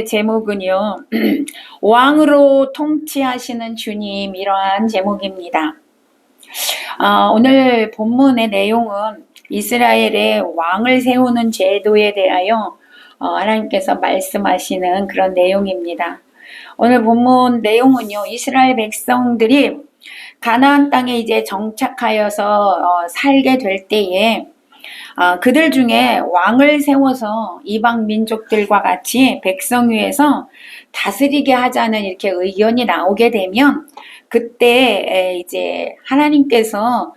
제목은요, 왕으로 통치하시는 주님, 이러한 제목입니다. 오늘 본문의 내용은 이스라엘의 왕을 세우는 제도에 대하여 하나님께서 말씀하시는 그런 내용입니다. 오늘 본문 내용은요, 이스라엘 백성들이 가나안 땅에 이제 정착하여서 살게 될 때에 그들 중에 왕을 세워서 이방 민족들과 같이 백성 위에서 다스리게 하자는 이렇게 의견이 나오게 되면 그때 이제 하나님께서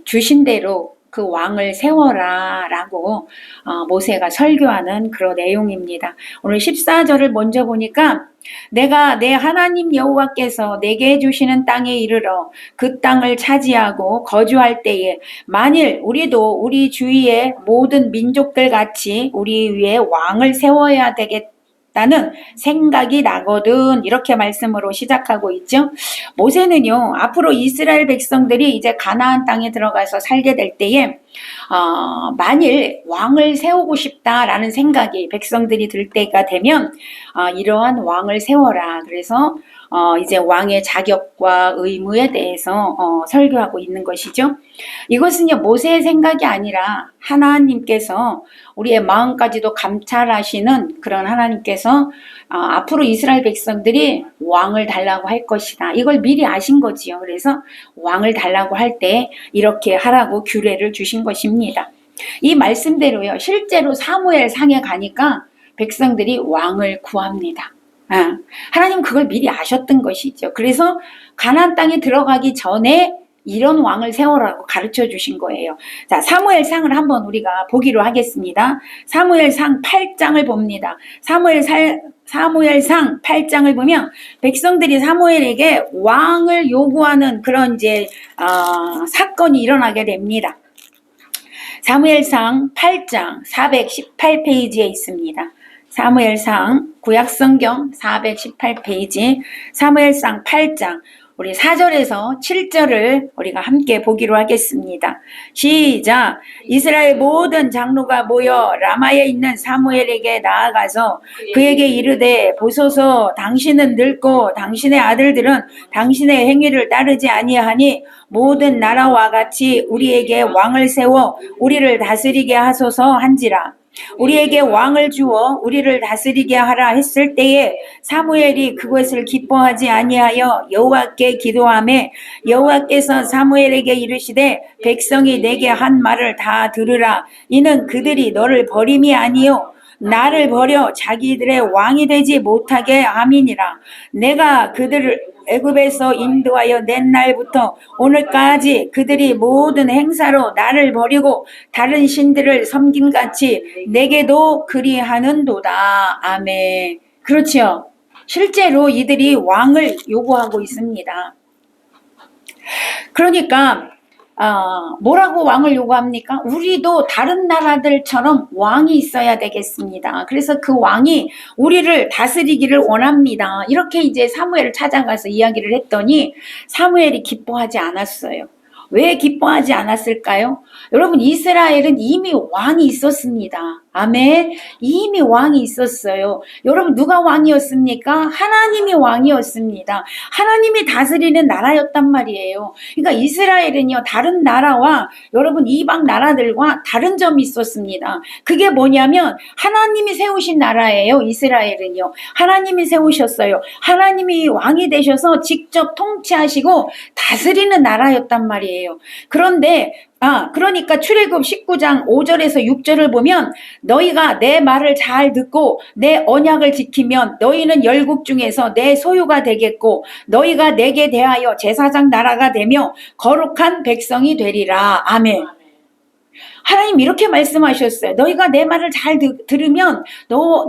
주신 대로 그 왕을 세워라 라고 모세가 설교하는 그런 내용입니다. 오늘 14절을 먼저 보니까 내가 내 하나님 여호와께서 내게 주시는 땅에 이르러 그 땅을 차지하고 거주할 때에 만일 우리도 우리 주위의 모든 민족들 같이 우리 위에 왕을 세워야 되겠다는 생각이 나거든, 이렇게 말씀으로 시작하고 있죠. 모세는요, 앞으로 이스라엘 백성들이 이제 가나안 땅에 들어가서 살게 될 때에 만일 왕을 세우고 싶다라는 생각이 백성들이 들 때가 되면 이러한 왕을 세워라. 그래서 이제 왕의 자격과 의무에 대해서 설교하고 있는 것이죠. 이것은요, 모세의 생각이 아니라 하나님께서 우리의 마음까지도 감찰하시는 그런 하나님께서 앞으로 이스라엘 백성들이 왕을 달라고 할 것이다, 이걸 미리 아신 거지요. 그래서 왕을 달라고 할 때 이렇게 하라고 규례를 주신 것입니다. 이 말씀대로요, 실제로 사무엘 상에 가니까 백성들이 왕을 구합니다. 하나님 그걸 미리 아셨던 것이죠. 그래서 가나안 땅에 들어가기 전에 이런 왕을 세워라고 가르쳐 주신 거예요. 자, 사무엘상을 한번 우리가 보기로 하겠습니다. 사무엘상 8장을 봅니다. 사무엘상 8장을 보면 백성들이 사무엘에게 왕을 요구하는 그런 이제 사건이 일어나게 됩니다. 사무엘상 8장 418페이지에 있습니다. 사무엘상 구약성경 418페이지 사무엘상 8장 우리 4절에서 7절을 우리가 함께 보기로 하겠습니다. 시작. 이스라엘 모든 장로가 모여 라마에 있는 사무엘에게 나아가서 그에게 이르되 보소서, 당신은 늙고 당신의 아들들은 당신의 행위를 따르지 아니하니 모든 나라와 같이 우리에게 왕을 세워 우리를 다스리게 하소서 한지라. 우리에게 왕을 주어 우리를 다스리게 하라 했을 때에 사무엘이 그것을 기뻐하지 아니하여 여호와께 기도하매 여호와께서 사무엘에게 이르시되 백성이 내게 한 말을 다 들으라. 이는 그들이 너를 버림이 아니요 나를 버려 자기들의 왕이 되지 못하게 함이니라. 내가 그들을 애굽에서 인도하여 낸 날부터 오늘까지 그들이 모든 행사로 나를 버리고 다른 신들을 섬김같이 내게도 그리하는도다. 아멘. 그렇지요. 실제로 이들이 왕을 요구하고 있습니다. 그러니까 뭐라고 왕을 요구합니까? 우리도 다른 나라들처럼 왕이 있어야 되겠습니다. 그래서 그 왕이 우리를 다스리기를 원합니다. 이렇게 이제 사무엘을 찾아가서 이야기를 했더니 사무엘이 기뻐하지 않았어요. 왜 기뻐하지 않았을까요? 여러분, 이스라엘은 이미 왕이 있었습니다. 아멘. 이미 왕이 있었어요. 여러분, 누가 왕이었습니까? 하나님이 왕이었습니다. 하나님이 다스리는 나라였단 말이에요. 그러니까 이스라엘은요, 다른 나라와 여러분 이방 나라들과 다른 점이 있었습니다. 그게 뭐냐면 하나님이 세우신 나라예요. 이스라엘은요, 하나님이 세우셨어요. 하나님이 왕이 되셔서 직접 통치하시고 다스리는 나라였단 말이에요. 그런데 그러니까 출애굽 19장 5절에서 6절을 보면 너희가 내 말을 잘 듣고 내 언약을 지키면 너희는 열국 중에서 내 소유가 되겠고 너희가 내게 대하여 제사장 나라가 되며 거룩한 백성이 되리라. 아멘. 하나님 이렇게 말씀하셨어요. 너희가 내 말을 잘 들으면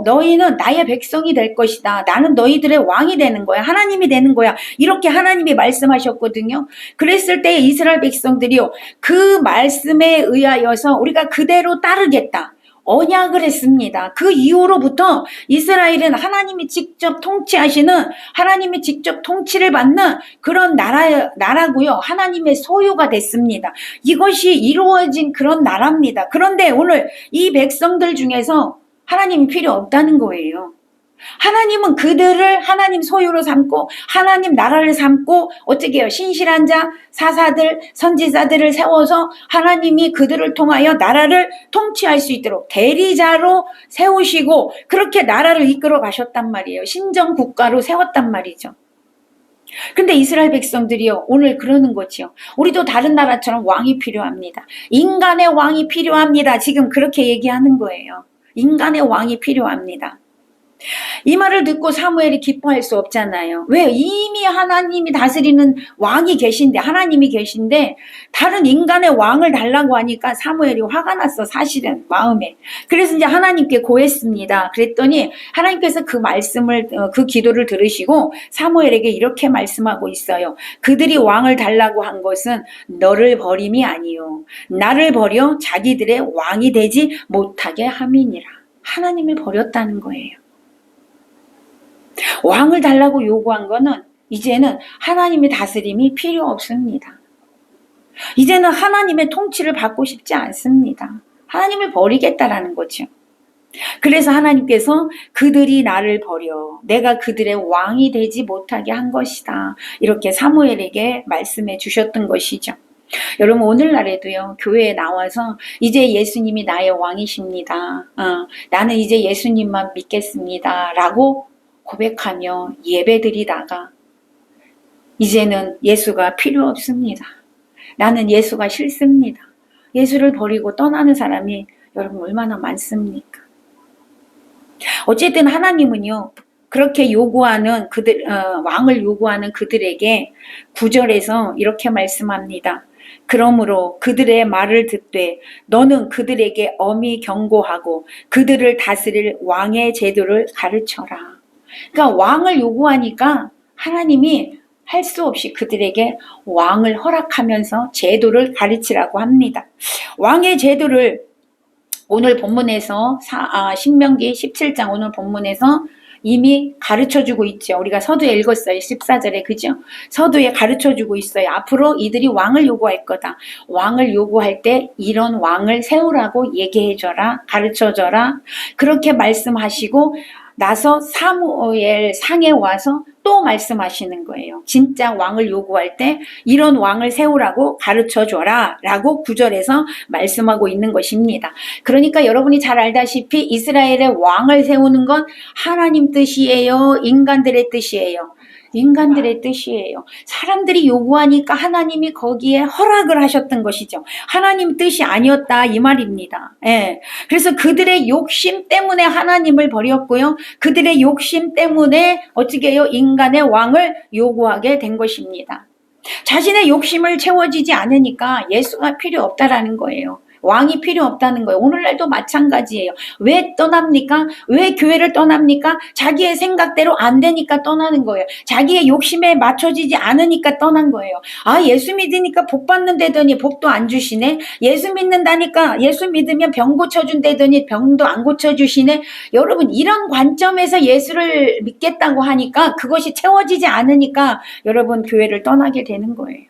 너희는 나의 백성이 될 것이다. 나는 너희들의 왕이 되는 거야. 하나님이 되는 거야. 이렇게 하나님이 말씀하셨거든요. 그랬을 때 이스라엘 백성들이요, 그 말씀에 의하여서 우리가 그대로 따르겠다, 언약을 했습니다. 그 이후로부터 이스라엘은 하나님이 직접 통치하시는, 하나님이 직접 통치를 받는 그런 나라고요. 하나님의 소유가 됐습니다. 이것이 이루어진 그런 나라입니다. 그런데 오늘 이 백성들 중에서 하나님이 필요 없다는 거예요. 하나님은 그들을 하나님 소유로 삼고 하나님 나라를 삼고 어떻게 해요? 신실한 자, 사사들, 선지자들을 세워서 하나님이 그들을 통하여 나라를 통치할 수 있도록 대리자로 세우시고 그렇게 나라를 이끌어 가셨단 말이에요. 신정 국가로 세웠단 말이죠. 근데 이스라엘 백성들이요, 오늘 그러는 거지요. 우리도 다른 나라처럼 왕이 필요합니다. 인간의 왕이 필요합니다. 지금 그렇게 얘기하는 거예요. 인간의 왕이 필요합니다. 이 말을 듣고 사무엘이 기뻐할 수 없잖아요. 왜? 이미 하나님이 다스리는 왕이 계신데, 하나님이 계신데 다른 인간의 왕을 달라고 하니까 사무엘이 화가 났어, 사실은 마음에. 그래서 이제 하나님께 고했습니다. 그랬더니 하나님께서 그 말씀을, 그 기도를 들으시고 사무엘에게 이렇게 말씀하고 있어요. 그들이 왕을 달라고 한 것은 너를 버림이 아니요 나를 버려 자기들의 왕이 되지 못하게 함이니라. 하나님을 버렸다는 거예요. 왕을 달라고 요구한 거는 이제는 하나님의 다스림이 필요 없습니다. 이제는 하나님의 통치를 받고 싶지 않습니다. 하나님을 버리겠다라는 거죠. 그래서 하나님께서 그들이 나를 버려 내가 그들의 왕이 되지 못하게 한 것이다. 이렇게 사무엘에게 말씀해 주셨던 것이죠. 여러분 오늘날에도요, 교회에 나와서 이제 예수님이 나의 왕이십니다. 나는 이제 예수님만 믿겠습니다. 라고 고백하며 예배드리다가 이제는 예수가 필요 없습니다. 나는 예수가 싫습니다. 예수를 버리고 떠나는 사람이 여러분 얼마나 많습니까? 어쨌든 하나님은요, 그렇게 요구하는 왕을 요구하는 그들에게 9절에서 이렇게 말씀합니다. 그러므로 그들의 말을 듣되 너는 그들에게 엄히 경고하고 그들을 다스릴 왕의 제도를 가르쳐라. 그러니까 왕을 요구하니까 하나님이 할 수 없이 그들에게 왕을 허락하면서 제도를 가르치라고 합니다. 왕의 제도를 오늘 본문에서 신명기 17장 오늘 본문에서 이미 가르쳐주고 있죠. 우리가 서두에 읽었어요. 14절에 그죠? 서두에 가르쳐주고 있어요. 앞으로 이들이 왕을 요구할 거다. 왕을 요구할 때 이런 왕을 세우라고 얘기해줘라. 가르쳐줘라. 그렇게 말씀하시고 나서 사무엘 상에 와서 또 말씀하시는 거예요. 진짜 왕을 요구할 때 이런 왕을 세우라고 가르쳐줘라 라고 9절에서 말씀하고 있는 것입니다. 그러니까 여러분이 잘 알다시피 이스라엘의 왕을 세우는 건 하나님 뜻이에요? 인간들의 뜻이에요? 인간들의 뜻이에요. 사람들이 요구하니까 하나님이 거기에 허락을 하셨던 것이죠. 하나님 뜻이 아니었다 이 말입니다. 예. 그래서 그들의 욕심 때문에 하나님을 버렸고요. 그들의 욕심 때문에 어떻게 해요? 인간의 왕을 요구하게 된 것입니다. 자신의 욕심을 채워지지 않으니까 예수가 필요 없다라는 거예요. 왕이 필요 없다는 거예요. 오늘날도 마찬가지예요. 왜 떠납니까? 왜 교회를 떠납니까? 자기의 생각대로 안 되니까 떠나는 거예요. 자기의 욕심에 맞춰지지 않으니까 떠난 거예요. 예수 믿으니까 복 받는다더니 복도 안 주시네. 예수 믿는다니까 예수 믿으면 병 고쳐준다더니 병도 안 고쳐주시네. 여러분 이런 관점에서 예수를 믿겠다고 하니까 그것이 채워지지 않으니까 여러분 교회를 떠나게 되는 거예요.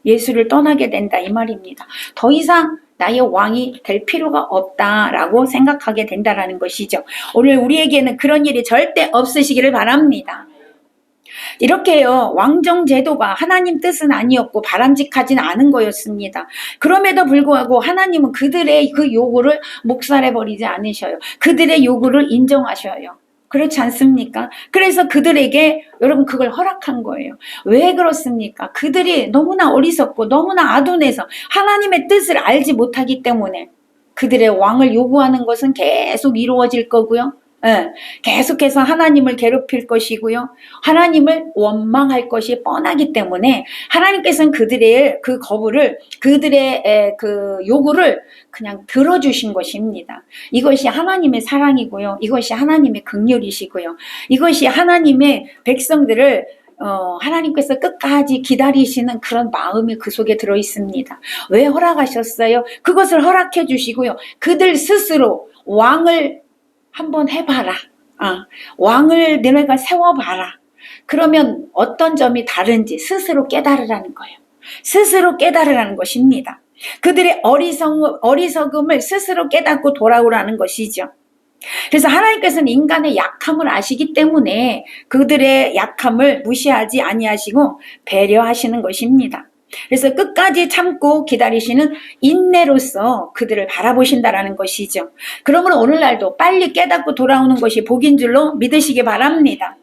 예수를 떠나게 된다 이 말입니다. 더 이상 나의 왕이 될 필요가 없다라고 생각하게 된다라는 것이죠. 오늘 우리에게는 그런 일이 절대 없으시기를 바랍니다. 이렇게요, 왕정 제도가 하나님 뜻은 아니었고 바람직하진 않은 거였습니다. 그럼에도 불구하고 하나님은 그들의 그 요구를 묵살해버리지 않으셔요. 그들의 요구를 인정하셔요. 그렇지 않습니까? 그래서 그들에게 여러분 그걸 허락한 거예요. 왜 그렇습니까? 그들이 너무나 어리석고 너무나 아둔해서 하나님의 뜻을 알지 못하기 때문에 그들의 왕을 요구하는 것은 계속 이루어질 거고요. 계속해서 하나님을 괴롭힐 것이고요. 하나님을 원망할 것이 뻔하기 때문에 하나님께서는 그들의 그 거부를, 그들의 그 요구를 그냥 들어주신 것입니다. 이것이 하나님의 사랑이고요. 이것이 하나님의 긍휼이시고요. 이것이 하나님의 백성들을 하나님께서 끝까지 기다리시는 그런 마음이 그 속에 들어 있습니다. 왜 허락하셨어요? 그것을 허락해 주시고요. 그들 스스로 왕을 한번 해봐라. 왕을 너네가 세워봐라. 그러면 어떤 점이 다른지 스스로 깨달으라는 거예요. 스스로 깨달으라는 것입니다. 그들의 어리석음을 스스로 깨닫고 돌아오라는 것이죠. 그래서 하나님께서는 인간의 약함을 아시기 때문에 그들의 약함을 무시하지 아니하시고 배려하시는 것입니다. 그래서 끝까지 참고 기다리시는 인내로서 그들을 바라보신다라는 것이죠. 그러므로 오늘날도 빨리 깨닫고 돌아오는 것이 복인 줄로 믿으시기 바랍니다.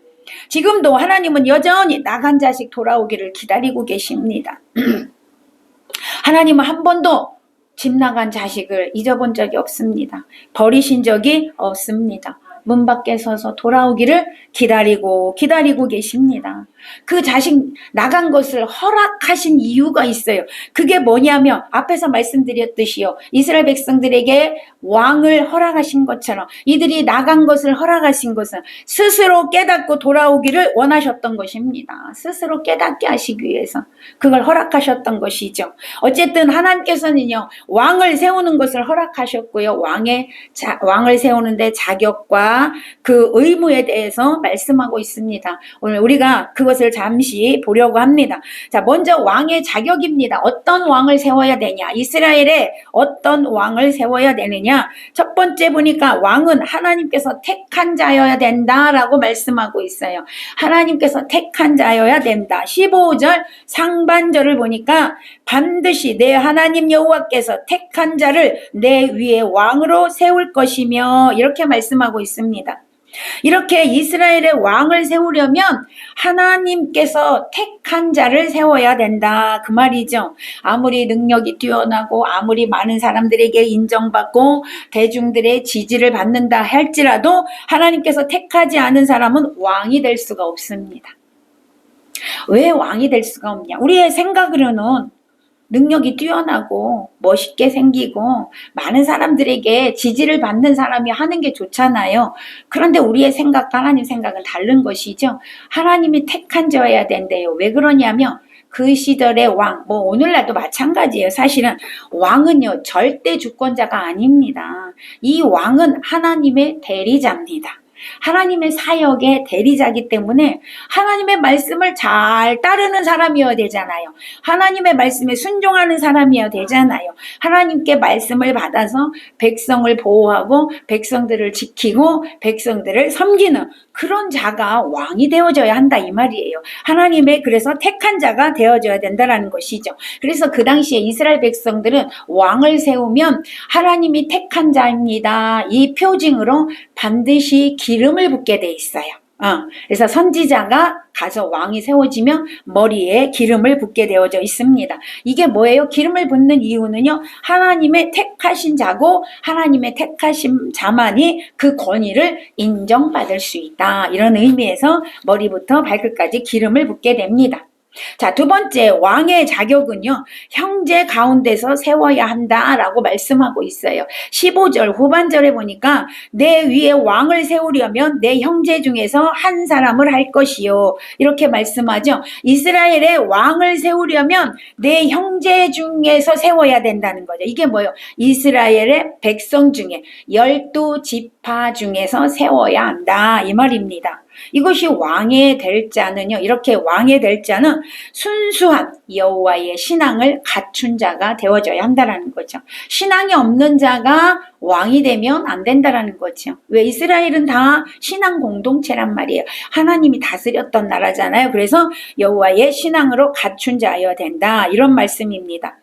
지금도 하나님은 여전히 나간 자식 돌아오기를 기다리고 계십니다. 하나님은 한 번도 집 나간 자식을 잊어본 적이 없습니다. 버리신 적이 없습니다. 문 밖에 서서 돌아오기를 기다리고 계십니다. 그 자식 나간 것을 허락하신 이유가 있어요. 그게 뭐냐면 앞에서 말씀드렸듯이요. 이스라엘 백성들에게 왕을 허락하신 것처럼 이들이 나간 것을 허락하신 것은 스스로 깨닫고 돌아오기를 원하셨던 것입니다. 스스로 깨닫게 하시기 위해서 그걸 허락하셨던 것이죠. 어쨌든 하나님께서는요. 왕을 세우는 것을 허락하셨고요. 왕을 세우는데 자격과 그 의무에 대해서 말씀하고 있습니다. 오늘 우리가 그것을 잠시 보려고 합니다. 자, 먼저 왕의 자격입니다. 어떤 왕을 세워야 되냐? 이스라엘에 어떤 왕을 세워야 되느냐? 첫 번째 보니까 왕은 하나님께서 택한 자여야 된다라고 말씀하고 있어요. 하나님께서 택한 자여야 된다. 15절 상반절을 보니까 반드시 내 하나님 여호와께서 택한 자를 내 위에 왕으로 세울 것이며 이렇게 말씀하고 있습니다. 이렇게 이스라엘의 왕을 세우려면 하나님께서 택한 자를 세워야 된다 그 말이죠. 아무리 능력이 뛰어나고 아무리 많은 사람들에게 인정받고 대중들의 지지를 받는다 할지라도 하나님께서 택하지 않은 사람은 왕이 될 수가 없습니다. 왜 왕이 될 수가 없냐? 우리의 생각으로는 능력이 뛰어나고 멋있게 생기고 많은 사람들에게 지지를 받는 사람이 하는 게 좋잖아요. 그런데 우리의 생각과 하나님 생각은 다른 것이죠. 하나님이 택한 자여야 된대요. 왜 그러냐면 그 시절의 왕, 오늘날도 마찬가지예요. 사실은 왕은요 절대 주권자가 아닙니다. 이 왕은 하나님의 대리자입니다. 하나님의 사역의 대리자이기 때문에 하나님의 말씀을 잘 따르는 사람이어야 되잖아요. 하나님의 말씀에 순종하는 사람이어야 되잖아요. 하나님께 말씀을 받아서 백성을 보호하고 백성들을 지키고 백성들을 섬기는 그런 자가 왕이 되어져야 한다 이 말이에요. 하나님의 그래서 택한 자가 되어져야 된다라는 것이죠. 그래서 그 당시에 이스라엘 백성들은 왕을 세우면 하나님이 택한 자입니다. 이 표징으로 반드시 기름을 붓게 돼 있어요. 그래서 선지자가 가서 왕이 세워지면 머리에 기름을 붓게 되어져 있습니다. 이게 뭐예요? 기름을 붓는 이유는요. 하나님의 택하신 자고 하나님의 택하신 자만이 그 권위를 인정받을 수 있다. 이런 의미에서 머리부터 발끝까지 기름을 붓게 됩니다. 자, 두 번째 왕의 자격은요. 형제 가운데서 세워야 한다라고 말씀하고 있어요. 15절 후반절에 보니까 내 위에 왕을 세우려면 내 형제 중에서 한 사람을 할 것이요. 이렇게 말씀하죠. 이스라엘의 왕을 세우려면 내 형제 중에서 세워야 된다는 거죠. 이게 뭐예요? 이스라엘의 백성 중에 12지파 중에서 세워야 한다 이 말입니다. 이것이 왕이 될 자는요. 이렇게 왕이 될 자는 순수한 여호와의 신앙을 갖춘 자가 되어져야 한다라는 거죠. 신앙이 없는 자가 왕이 되면 안 된다라는 거죠. 왜? 이스라엘은 다 신앙 공동체란 말이에요. 하나님이 다스렸던 나라잖아요. 그래서 여호와의 신앙으로 갖춘 자여야 된다. 이런 말씀입니다.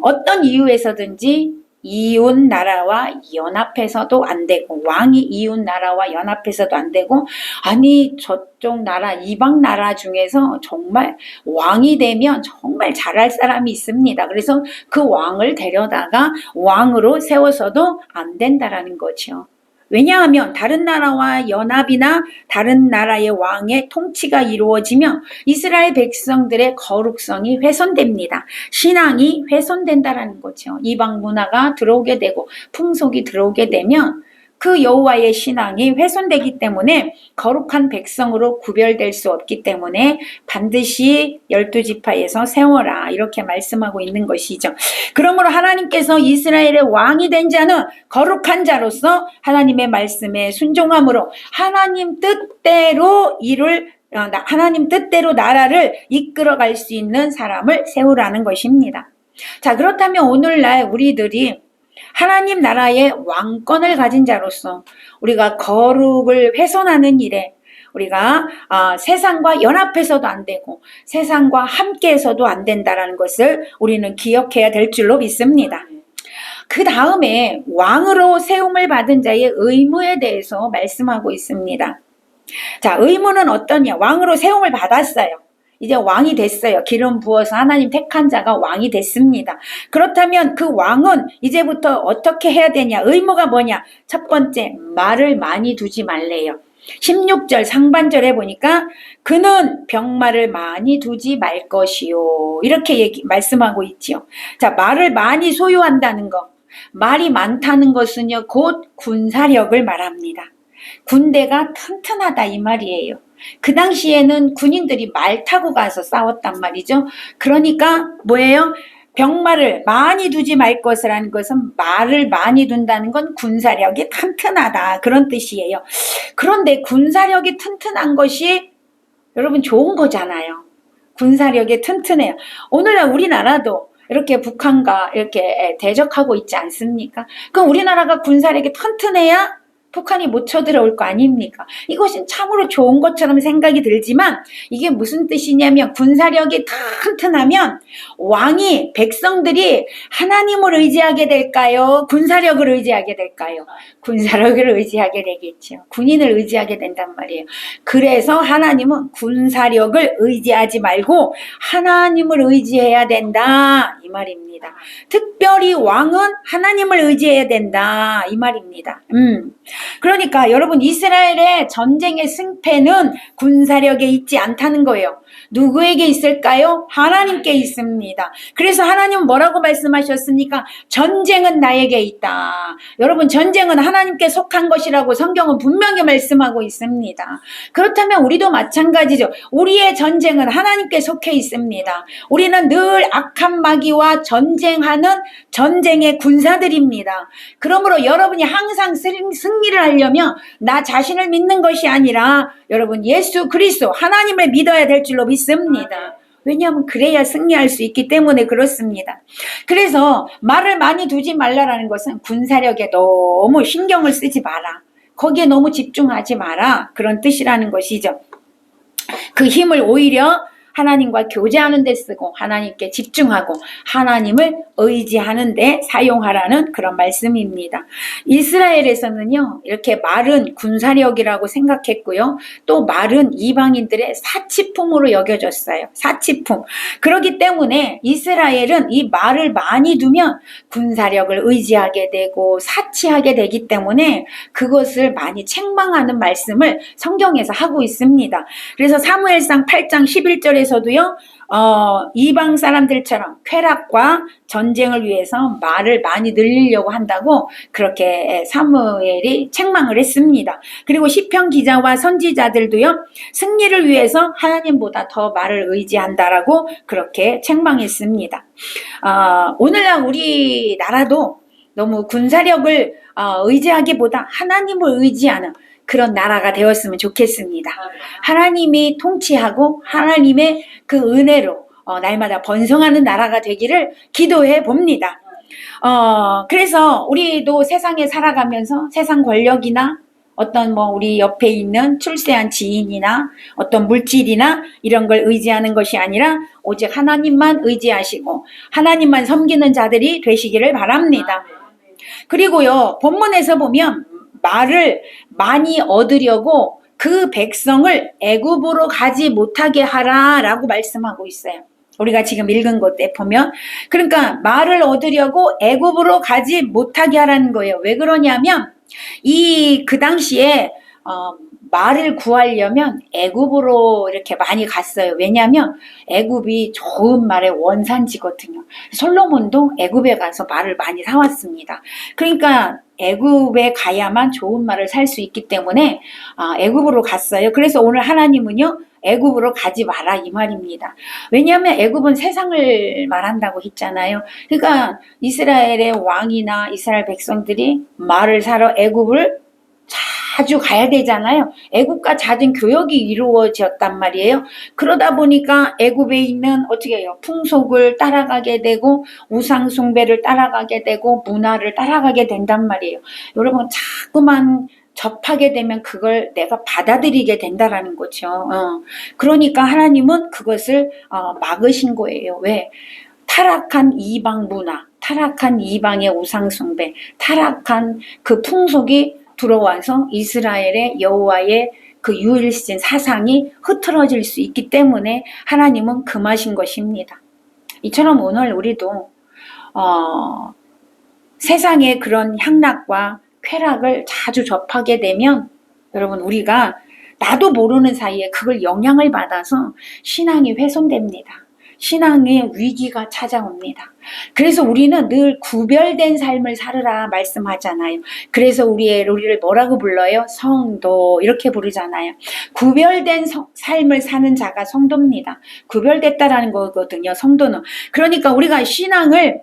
어떤 이유에서든지 이웃 나라와 연합해서도 안 되고 왕이 이웃 나라와 연합해서도 안 되고 아니 저쪽 나라 이방 나라 중에서 정말 왕이 되면 정말 잘할 사람이 있습니다. 그래서 그 왕을 데려다가 왕으로 세워서도 안 된다라는 거죠. 왜냐하면 다른 나라와 연합이나 다른 나라의 왕의 통치가 이루어지면 이스라엘 백성들의 거룩성이 훼손됩니다. 신앙이 훼손된다라는 거죠. 이방 문화가 들어오게 되고 풍속이 들어오게 되면 그 여호와의 신앙이 훼손되기 때문에 거룩한 백성으로 구별될 수 없기 때문에 반드시 12지파에서 세워라 이렇게 말씀하고 있는 것이죠. 그러므로 하나님께서 이스라엘의 왕이 된 자는 거룩한 자로서 하나님의 말씀에 순종함으로 하나님 뜻대로 하나님 뜻대로 나라를 이끌어갈 수 있는 사람을 세우라는 것입니다. 자, 그렇다면 오늘날 우리들이 하나님 나라의 왕권을 가진 자로서 우리가 거룩을 훼손하는 일에 우리가 세상과 연합해서도 안 되고 세상과 함께해서도 안 된다라는 것을 우리는 기억해야 될 줄로 믿습니다. 그 다음에 왕으로 세움을 받은 자의 의무에 대해서 말씀하고 있습니다. 자, 의무는 어떠냐? 왕으로 세움을 받았어요. 이제 왕이 됐어요. 기름 부어서 하나님 택한 자가 왕이 됐습니다. 그렇다면 그 왕은 이제부터 어떻게 해야 되냐? 의무가 뭐냐? 첫 번째, 말을 많이 두지 말래요. 16절 상반절에 보니까 그는 병마를 많이 두지 말 것이요. 이렇게 말씀하고 있지요. 자, 말을 많이 소유한다는 거. 말이 많다는 것은요, 곧 군사력을 말합니다. 군대가 튼튼하다 이 말이에요. 그 당시에는 군인들이 말 타고 가서 싸웠단 말이죠. 그러니까 뭐예요? 병마를 많이 두지 말 것이라는 것은 말을 많이 둔다는 건 군사력이 튼튼하다 그런 뜻이에요. 그런데 군사력이 튼튼한 것이 여러분 좋은 거잖아요. 군사력이 튼튼해요. 오늘날 우리나라도 이렇게 북한과 이렇게 대적하고 있지 않습니까? 그럼 우리나라가 군사력이 튼튼해야 북한이 못 쳐들어올 거 아닙니까? 이것은 참으로 좋은 것처럼 생각이 들지만 이게 무슨 뜻이냐면 군사력이 튼튼하면 왕이 백성들이 하나님을 의지하게 될까요? 군사력을 의지하게 될까요? 군사력을 의지하게 되겠죠. 군인을 의지하게 된단 말이에요. 그래서 하나님은 군사력을 의지하지 말고 하나님을 의지해야 된다 이 말입니다. 특별히 왕은 하나님을 의지해야 된다 이 말입니다. 그러니까 여러분 이스라엘의 전쟁의 승패는 군사력에 있지 않다는 거예요. 누구에게 있을까요? 하나님께 있습니다. 그래서 하나님은 뭐라고 말씀하셨습니까? 전쟁은 나에게 있다. 여러분 전쟁은 하나님께 속한 것이라고 성경은 분명히 말씀하고 있습니다. 그렇다면 우리도 마찬가지죠. 우리의 전쟁은 하나님께 속해 있습니다. 우리는 늘 악한 마귀와 전쟁하는 전쟁의 군사들입니다. 그러므로 여러분이 항상 승리를 하려면 나 자신을 믿는 것이 아니라 여러분 예수 그리스도 하나님을 믿어야 될 줄로 믿습니다. 왜냐하면 그래야 승리할 수 있기 때문에 그렇습니다. 그래서 말을 많이 두지 말라라는 것은 군사력에 너무 신경을 쓰지 마라. 거기에 너무 집중하지 마라. 그런 뜻이라는 것이죠. 그 힘을 오히려 하나님과 교제하는 데 쓰고 하나님께 집중하고 하나님을 의지하는 데 사용하라는 그런 말씀입니다. 이스라엘에서는요 이렇게 말은 군사력이라고 생각했고요. 또 말은 이방인들의 사치품으로 여겨졌어요. 사치품. 그렇기 때문에 이스라엘은 이 말을 많이 두면 군사력을 의지하게 되고 사치하게 되기 때문에 그것을 많이 책망하는 말씀을 성경에서 하고 있습니다. 그래서 사무엘상 8장 11절에 서도요 이방 사람들처럼 쾌락과 전쟁을 위해서 말을 많이 늘리려고 한다고 그렇게 사무엘이 책망을 했습니다. 그리고 시편 기자와 선지자들도요 승리를 위해서 하나님보다 더 말을 의지한다라고 그렇게 책망했습니다. 오늘날 우리나라도 너무 군사력을 의지하기보다 하나님을 의지하는 그런 나라가 되었으면 좋겠습니다. 하나님이 통치하고 하나님의 그 은혜로 날마다 번성하는 나라가 되기를 기도해 봅니다. 그래서 우리도 세상에 살아가면서 세상 권력이나 어떤 우리 옆에 있는 출세한 지인이나 어떤 물질이나 이런 걸 의지하는 것이 아니라 오직 하나님만 의지하시고 하나님만 섬기는 자들이 되시기를 바랍니다. 그리고요 본문에서 보면 말을 많이 얻으려고 그 백성을 애굽으로 가지 못하게 하라라고 말씀하고 있어요. 우리가 지금 읽은 것에 보면 그러니까 말을 얻으려고 애굽으로 가지 못하게 하라는 거예요. 왜 그러냐면 그 당시에 말을 구하려면 애굽으로 이렇게 많이 갔어요. 왜냐하면 애굽이 좋은 말의 원산지거든요. 솔로몬도 애굽에 가서 말을 많이 사왔습니다. 그러니까 애굽에 가야만 좋은 말을 살 수 있기 때문에 애굽으로 갔어요. 그래서 오늘 하나님은요 애굽으로 가지 마라 이 말입니다. 왜냐하면 애굽은 세상을 말한다고 했잖아요. 그러니까 이스라엘의 왕이나 이스라엘 백성들이 말을 사러 애굽을 잘 자주 가야 되잖아요. 애국과 잦은 교역이 이루어졌단 말이에요. 그러다 보니까 애국에 있는 어떻게 해요? 풍속을 따라가게 되고 우상 숭배를 따라가게 되고 문화를 따라가게 된단 말이에요. 여러분 자꾸만 접하게 되면 그걸 내가 받아들이게 된다라는 거죠. 그러니까 하나님은 그것을 막으신 거예요. 왜? 타락한 이방 문화, 타락한 이방의 우상 숭배, 타락한 그 풍속이 들어와서 이스라엘의 여호와의 그 유일신 사상이 흐트러질 수 있기 때문에 하나님은 금하신 것입니다. 이처럼 오늘 우리도 세상의 그런 향락과 쾌락을 자주 접하게 되면 여러분 우리가 나도 모르는 사이에 그걸 영향을 받아서 신앙이 훼손됩니다. 신앙의 위기가 찾아옵니다. 그래서 우리는 늘 구별된 삶을 살으라 말씀하잖아요. 그래서 우리를 뭐라고 불러요? 성도 이렇게 부르잖아요. 구별된 삶을 사는 자가 성도입니다. 구별됐다라는 거거든요. 성도는. 그러니까 우리가 신앙을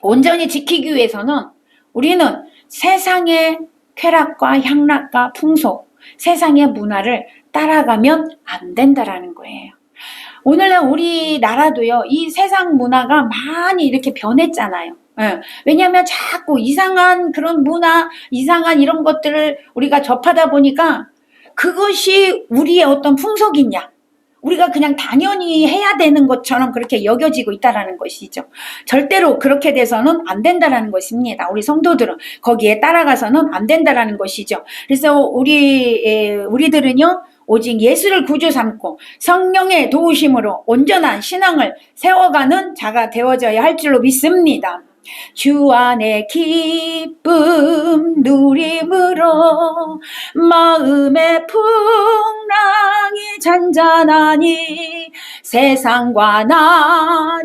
온전히 지키기 위해서는 우리는 세상의 쾌락과 향락과 풍속, 세상의 문화를 따라가면 안 된다라는 거예요. 오늘날 우리나라도요, 이 세상 문화가 많이 이렇게 변했잖아요. 왜냐하면 자꾸 이상한 그런 문화, 이상한 이런 것들을 우리가 접하다 보니까 그것이 우리의 어떤 풍속이냐, 우리가 그냥 당연히 해야 되는 것처럼 그렇게 여겨지고 있다라는 것이죠. 절대로 그렇게 돼서는 안 된다라는 것입니다. 우리 성도들은 거기에 따라가서는 안 된다라는 것이죠. 그래서 우리들은요, 오직 예수를 구주 삼고 성령의 도우심으로 온전한 신앙을 세워가는 자가 되어져야 할 줄로 믿습니다. 주 안에 기쁨 누림으로 마음의 풍랑이 잔잔하니 세상과 나는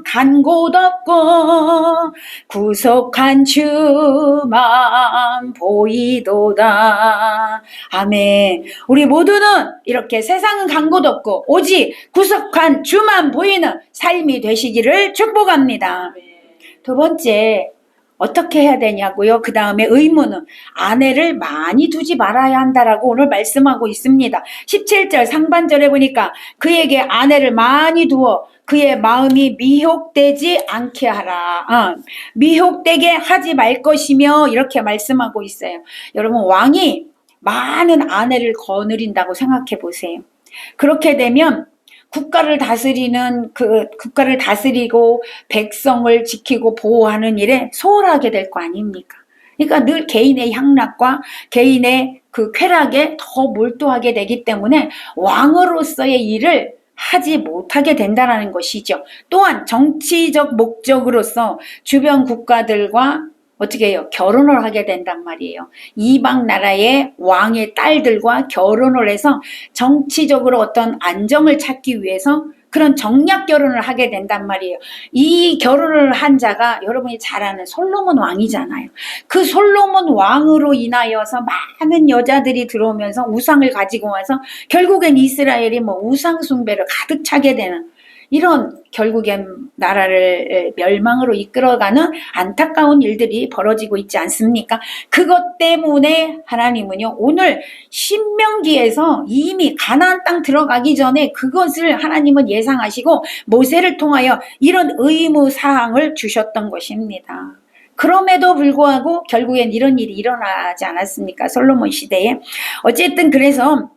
간 곳 없고 구속한 주만 보이도다. 아멘. 우리 모두는 이렇게 세상은 간 곳 없고 오직 구속한 주만 보이는 삶이 되시기를 축복합니다. 두 번째, 어떻게 해야 되냐고요? 그 다음에 의무는 아내를 많이 두지 말아야 한다라고 오늘 말씀하고 있습니다. 17절 상반절에 보니까 그에게 아내를 많이 두어 그의 마음이 미혹되지 않게 하라. 미혹되게 하지 말 것이며 이렇게 말씀하고 있어요. 여러분 왕이 많은 아내를 거느린다고 생각해 보세요. 그렇게 되면 국가를 다스리고 백성을 지키고 보호하는 일에 소홀하게 될 거 아닙니까? 그러니까 늘 개인의 향락과 개인의 그 쾌락에 더 몰두하게 되기 때문에 왕으로서의 일을 하지 못하게 된다는 것이죠. 또한 정치적 목적으로서 주변 국가들과 어떻게 해요? 결혼을 하게 된단 말이에요. 이방 나라의 왕의 딸들과 결혼을 해서 정치적으로 어떤 안정을 찾기 위해서 그런 정략 결혼을 하게 된단 말이에요. 이 결혼을 한 자가 여러분이 잘 아는 솔로몬 왕이잖아요. 그 솔로몬 왕으로 인하여서 많은 여자들이 들어오면서 우상을 가지고 와서 결국엔 이스라엘이 우상 숭배를 가득 차게 되는 이런 결국엔 나라를 멸망으로 이끌어가는 안타까운 일들이 벌어지고 있지 않습니까? 그것 때문에 하나님은요, 오늘 신명기에서 이미 가나안 땅 들어가기 전에 그것을 하나님은 예상하시고 모세를 통하여 이런 의무 사항을 주셨던 것입니다. 그럼에도 불구하고 결국엔 이런 일이 일어나지 않았습니까? 솔로몬 시대에. 어쨌든 그래서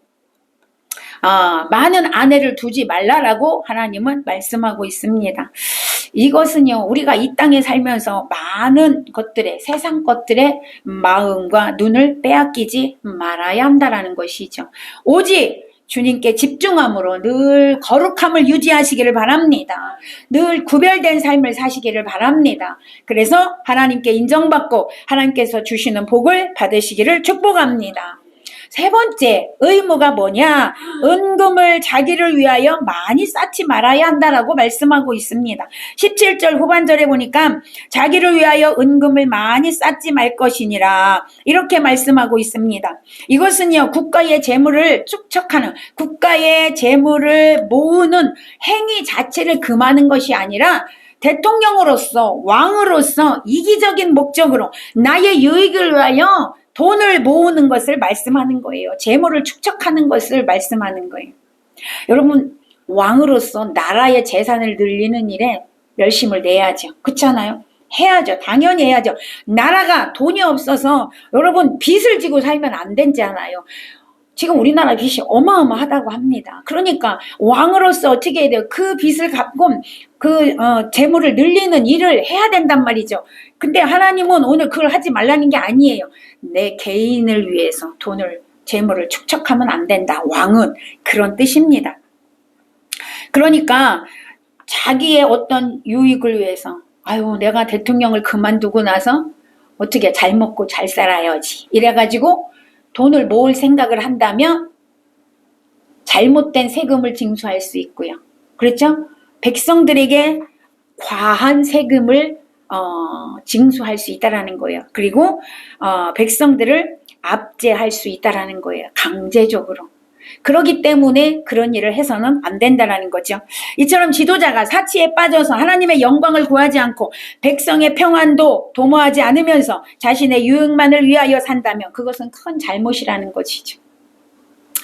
많은 아내를 두지 말라라고 하나님은 말씀하고 있습니다. 이것은요, 우리가 이 땅에 살면서 많은 것들에, 세상 것들의 마음과 눈을 빼앗기지 말아야 한다라는 것이죠. 오직 주님께 집중함으로 늘 거룩함을 유지하시기를 바랍니다. 늘 구별된 삶을 사시기를 바랍니다. 그래서 하나님께 인정받고 하나님께서 주시는 복을 받으시기를 축복합니다. 세 번째 의무가 뭐냐? 은금을 자기를 위하여 많이 쌓지 말아야 한다라고 말씀하고 있습니다. 17절 후반절에 보니까 자기를 위하여 은금을 많이 쌓지 말 것이니라 이렇게 말씀하고 있습니다. 이것은요, 국가의 재물을 축적하는, 국가의 재물을 모으는 행위 자체를 금하는 것이 아니라 대통령으로서, 왕으로서 이기적인 목적으로 나의 유익을 위하여 돈을 모으는 것을 말씀하는 거예요. 재물을 축적하는 것을 말씀하는 거예요. 여러분, 왕으로서 나라의 재산을 늘리는 일에 열심을 내야죠. 그렇잖아요? 해야죠. 당연히 해야죠. 나라가 돈이 없어서 여러분 빚을 지고 살면 안 되잖아요. 지금 우리나라 빚이 어마어마하다고 합니다. 그러니까 왕으로서 어떻게 해야 돼요? 그 빚을 갚고 그 재물을 늘리는 일을 해야 된단 말이죠. 근데 하나님은 오늘 그걸 하지 말라는 게 아니에요. 내 개인을 위해서 돈을 재물을 축적하면 안 된다. 왕은 그런 뜻입니다. 그러니까 자기의 어떤 유익을 위해서 아유 내가 대통령을 그만두고 나서 어떻게 잘 먹고 잘 살아야지 이래가지고 돈을 모을 생각을 한다면 잘못된 세금을 징수할 수 있고요. 그렇죠? 백성들에게 과한 세금을 징수할 수 있다라는 거예요. 그리고 백성들을 압제할 수 있다라는 거예요. 강제적으로. 그렇기 때문에 그런 일을 해서는 안 된다라는 거죠. 이처럼 지도자가 사치에 빠져서 하나님의 영광을 구하지 않고 백성의 평안도 도모하지 않으면서 자신의 유익만을 위하여 산다면 그것은 큰 잘못이라는 것이죠.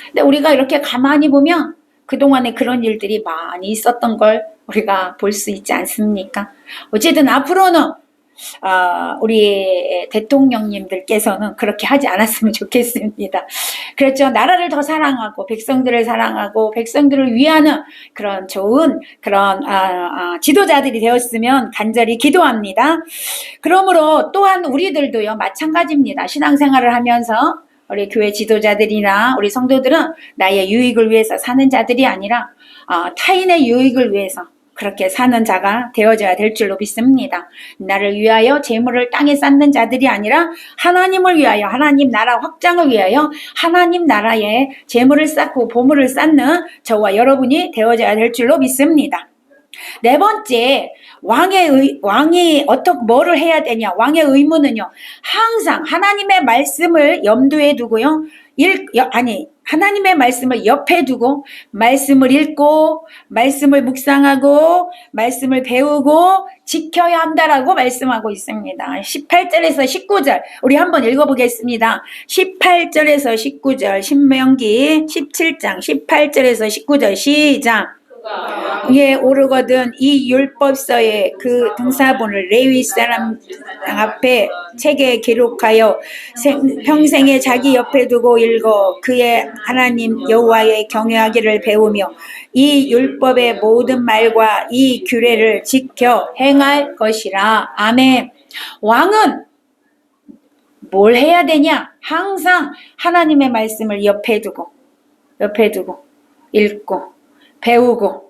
근데 우리가 이렇게 가만히 보면 그동안에 그런 일들이 많이 있었던 걸 우리가 볼 수 있지 않습니까? 어쨌든 앞으로는 우리 대통령님들께서는 그렇게 하지 않았으면 좋겠습니다. 그렇죠. 나라를 더 사랑하고 백성들을 사랑하고 백성들을 위하는 그런 좋은 그런 지도자들이 되었으면 간절히 기도합니다. 그러므로 또한 우리들도요 마찬가지입니다. 신앙생활을 하면서 우리 교회 지도자들이나 우리 성도들은 나의 유익을 위해서 사는 자들이 아니라 타인의 유익을 위해서 그렇게 사는 자가 되어져야 될 줄로 믿습니다. 나를 위하여 재물을 땅에 쌓는 자들이 아니라 하나님을 위하여 하나님 나라 확장을 위하여 하나님 나라에 재물을 쌓고 보물을 쌓는 저와 여러분이 되어져야 될 줄로 믿습니다. 네 번째, 왕이 어떻게 뭐를 해야 되냐? 왕의 의무는요. 항상 하나님의 말씀을 염두에 두고요. 하나님의 말씀을 옆에 두고 말씀을 읽고 말씀을 묵상하고 말씀을 배우고 지켜야 한다라고 말씀하고 있습니다. 18절에서 19절 우리 한번 읽어보겠습니다. 18절에서 19절 신명기 17장 18절에서 19절 시작. 위에 오르거든 이 율법서의 그 등사본을 레위 사람 앞에 책에 기록하여 평생에 자기 옆에 두고 읽어 그의 하나님 여호와의 경외하기를 배우며 이 율법의 모든 말과 이 규례를 지켜 행할 것이라. 아멘. 왕은 뭘 해야 되냐? 항상 하나님의 말씀을 옆에 두고 읽고 배우고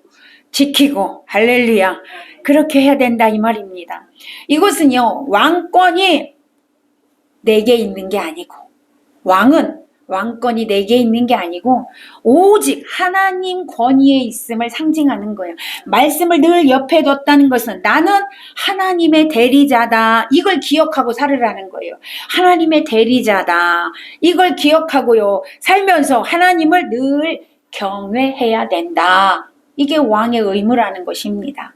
지키고 할렐루야 그렇게 해야 된다 이 말입니다. 이것은요 왕권이 내게 있는 게 아니고 왕권이 내게 있는 게 아니고 오직 하나님 권위에 있음을 상징하는 거예요. 말씀을 늘 옆에 뒀다는 것은 나는 하나님의 대리자다 이걸 기억하고 살으라는 거예요. 하나님의 대리자다 이걸 기억하고요 살면서 하나님을 늘 경외해야 된다. 이게 왕의 의무라는 것입니다.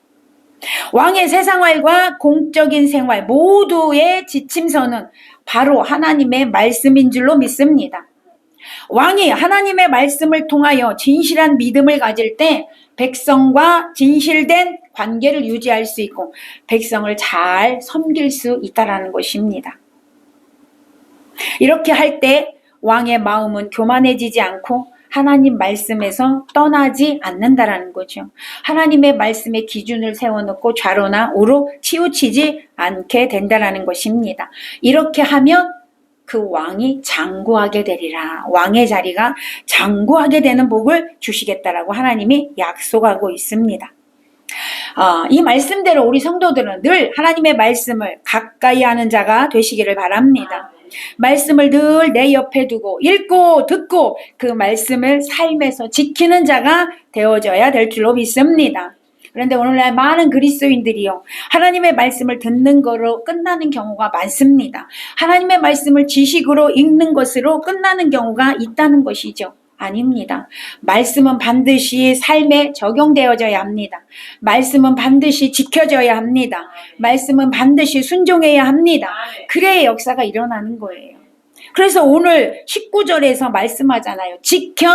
왕의 세상활과 공적인 생활 모두의 지침서는 바로 하나님의 말씀인 줄로 믿습니다. 왕이 하나님의 말씀을 통하여 진실한 믿음을 가질 때 백성과 진실된 관계를 유지할 수 있고 백성을 잘 섬길 수 있다는 것입니다. 이렇게 할 때 왕의 마음은 교만해지지 않고 하나님 말씀에서 떠나지 않는다라는 거죠. 하나님의 말씀에 기준을 세워놓고 좌로나 우로 치우치지 않게 된다라는 것입니다. 이렇게 하면 그 왕이 장구하게 되리라. 왕의 자리가 장구하게 되는 복을 주시겠다라고 하나님이 약속하고 있습니다. 이 말씀대로 우리 성도들은 늘 하나님의 말씀을 가까이 하는 자가 되시기를 바랍니다. 말씀을 늘 내 옆에 두고 읽고 듣고 그 말씀을 삶에서 지키는 자가 되어져야 될 줄로 믿습니다. 그런데 오늘날 많은 그리스도인들이요 하나님의 말씀을 듣는 거로 끝나는 경우가 많습니다. 하나님의 말씀을 지식으로 읽는 것으로 끝나는 경우가 있다는 것이죠. 아닙니다. 말씀은 반드시 삶에 적용되어져야 합니다. 말씀은 반드시 지켜져야 합니다. 말씀은 반드시 순종해야 합니다. 그래야 역사가 일어나는 거예요. 그래서 오늘 19절에서 말씀하잖아요. 지켜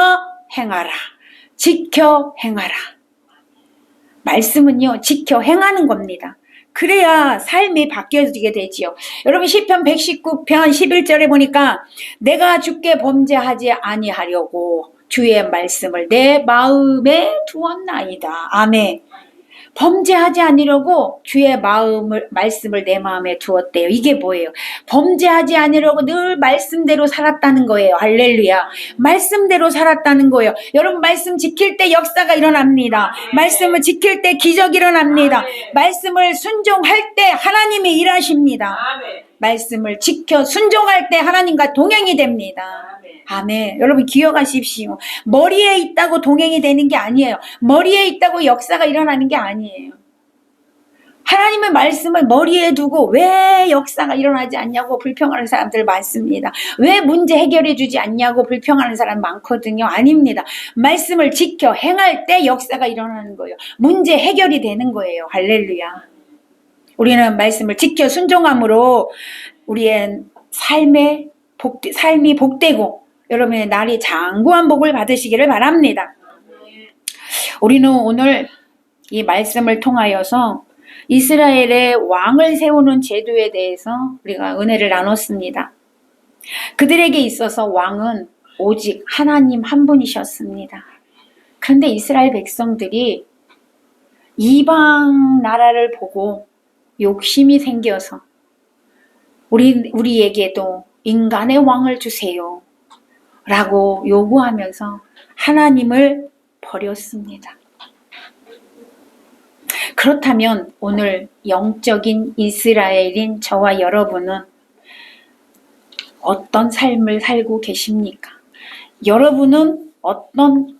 행하라. 지켜 행하라. 말씀은요, 지켜 행하는 겁니다. 그래야 삶이 바뀌어지게 되지요. 여러분 시편 119편 11절에 보니까 내가 주께 범죄하지 아니하려고 주의 말씀을 내 마음에 두었나이다. 아멘. 범죄하지 않으려고 주의 말씀을 내 마음에 두었대요. 이게 뭐예요? 범죄하지 않으려고 늘 말씀대로 살았다는 거예요. 할렐루야. 말씀대로 살았다는 거예요. 여러분 말씀 지킬 때 역사가 일어납니다. 말씀을 지킬 때 기적이 일어납니다. 말씀을 순종할 때 하나님이 일하십니다. 말씀을 지켜 순종할 때 하나님과 동행이 됩니다. 아멘. 여러분 기억하십시오. 머리에 있다고 동행이 되는 게 아니에요. 머리에 있다고 역사가 일어나는 게 아니에요. 하나님의 말씀을 머리에 두고 왜 역사가 일어나지 않냐고 불평하는 사람들 많습니다. 왜 문제 해결해 주지 않냐고 불평하는 사람 많거든요. 아닙니다. 말씀을 지켜 행할 때 역사가 일어나는 거예요. 문제 해결이 되는 거예요. 할렐루야. 우리는 말씀을 지켜 순종함으로 우리의 삶이 복되고 여러분의 날이 장구한 복을 받으시기를 바랍니다. 우리는 오늘 이 말씀을 통하여서 이스라엘의 왕을 세우는 제도에 대해서 우리가 은혜를 나눴습니다. 그들에게 있어서 왕은 오직 하나님 한 분이셨습니다. 그런데 이스라엘 백성들이 이방 나라를 보고 욕심이 생겨서 우리에게도 인간의 왕을 주세요 라고 요구하면서 하나님을 버렸습니다. 그렇다면 오늘 영적인 이스라엘인 저와 여러분은 어떤 삶을 살고 계십니까? 여러분은 어떤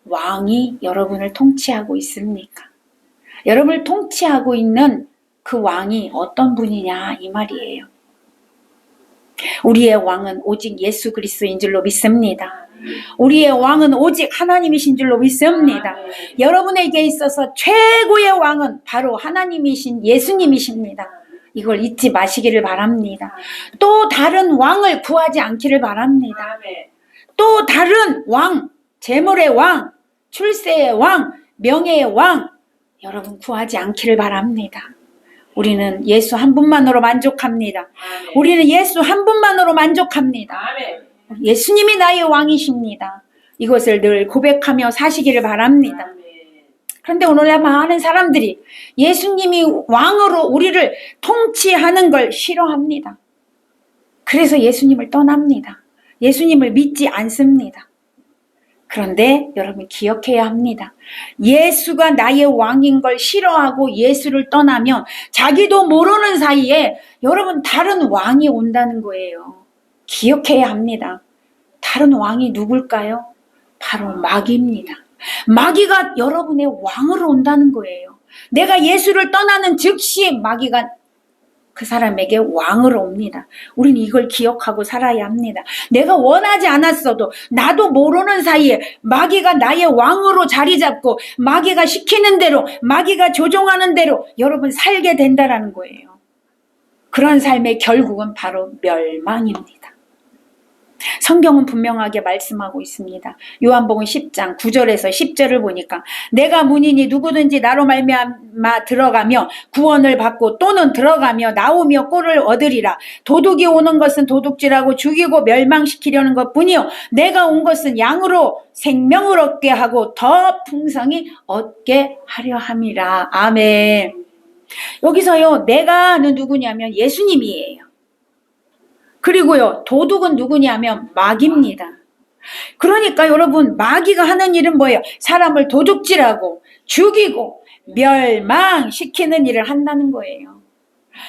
왕이 여러분을 통치하고 있습니까? 여러분을 통치하고 있는 그 왕이 어떤 분이냐 이 말이에요. 우리의 왕은 오직 예수 그리스도인 줄로 믿습니다. 우리의 왕은 오직 하나님이신 줄로 믿습니다. 여러분에게 있어서 최고의 왕은 바로 하나님이신 예수님이십니다. 이걸 잊지 마시기를 바랍니다. 또 다른 왕을 구하지 않기를 바랍니다. 또 다른 왕, 재물의 왕, 출세의 왕, 명예의 왕 여러분 구하지 않기를 바랍니다. 우리는 예수 한 분만으로 만족합니다. 우리는 예수 한 분만으로 만족합니다. 예수님이 나의 왕이십니다. 이것을 늘 고백하며 사시기를 바랍니다. 그런데 오늘날 많은 사람들이 예수님이 왕으로 우리를 통치하는 걸 싫어합니다. 그래서 예수님을 떠납니다. 예수님을 믿지 않습니다. 그런데 여러분 기억해야 합니다. 예수가 나의 왕인 걸 싫어하고 예수를 떠나면 자기도 모르는 사이에 여러분 다른 왕이 온다는 거예요. 기억해야 합니다. 다른 왕이 누굴까요? 바로 마귀입니다. 마귀가 여러분의 왕으로 온다는 거예요. 내가 예수를 떠나는 즉시 마귀가 그 사람에게 왕으로 옵니다. 우리는 이걸 기억하고 살아야 합니다. 내가 원하지 않았어도 나도 모르는 사이에 마귀가 나의 왕으로 자리 잡고 마귀가 시키는 대로 마귀가 조종하는 대로 여러분 살게 된다라는 거예요. 그런 삶의 결국은 바로 멸망입니다. 성경은 분명하게 말씀하고 있습니다. 요한복음 10장 9절에서 10절을 보니까 내가 문이니 누구든지 나로 말미암아 들어가며 구원을 받고 또는 들어가며 나오며 꼴을 얻으리라. 도둑이 오는 것은 도둑질하고 죽이고 멸망시키려는 것뿐이요 내가 온 것은 양으로 생명을 얻게 하고 더 풍성히 얻게 하려 함이라. 아멘. 여기서요 내가는 누구냐면 예수님이에요. 그리고요 도둑은 누구냐면 마귀입니다. 그러니까 여러분 마귀가 하는 일은 뭐예요? 사람을 도둑질하고 죽이고 멸망시키는 일을 한다는 거예요.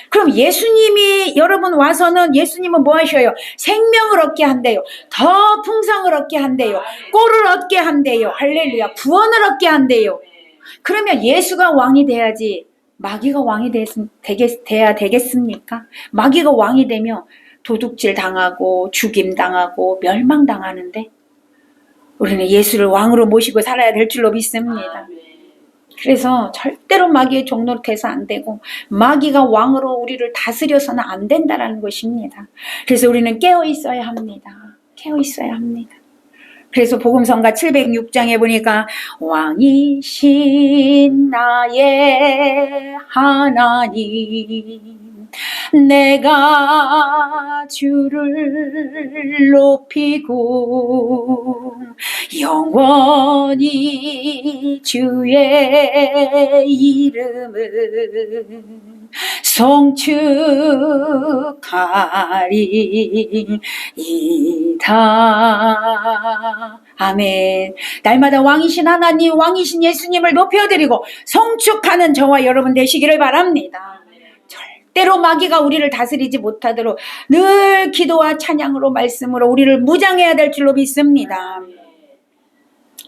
그럼 예수님이 여러분 와서는 예수님은 뭐 하셔요? 생명을 얻게 한대요. 더 풍성을 얻게 한대요. 꼴을 얻게 한대요. 할렐루야. 구원을 얻게 한대요. 그러면 예수가 왕이 돼야지 마귀가 왕이 돼야 되겠습니까? 마귀가 왕이 되면 도둑질 당하고 죽임 당하고 멸망 당하는데 우리는 예수를 왕으로 모시고 살아야 될 줄로 믿습니다. 그래서 절대로 마귀의 종로로 돼서 안 되고 마귀가 왕으로 우리를 다스려서는 안 된다라는 것입니다. 그래서 우리는 깨어 있어야 합니다. 깨어 있어야 합니다. 그래서 복음성가 706장에 보니까 왕이신 나의 하나님 내가 주를 높이고 영원히 주의 이름을 송축하리이다. 아멘. 날마다 왕이신 하나님, 왕이신 예수님을 높여드리고 송축하는 저와 여러분 되시기를 바랍니다. 절대로 마귀가 우리를 다스리지 못하도록 늘 기도와 찬양으로 말씀으로 우리를 무장해야 될 줄로 믿습니다.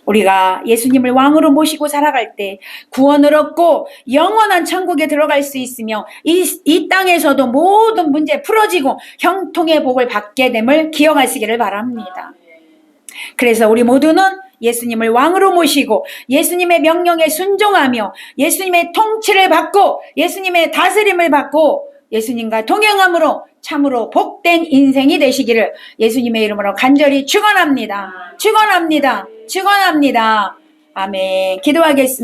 우리가 예수님을 왕으로 모시고 살아갈 때 구원을 얻고 영원한 천국에 들어갈 수 있으며 이 땅에서도 모든 문제 풀어지고 형통의 복을 받게 됨을 기억하시기를 바랍니다. 그래서 우리 모두는 예수님을 왕으로 모시고 예수님의 명령에 순종하며 예수님의 통치를 받고 예수님의 다스림을 받고 예수님과 동행함으로 참으로 복된 인생이 되시기를 예수님의 이름으로 간절히 축원합니다. 축원합니다. 축원합니다. 아멘. 기도하겠습니다.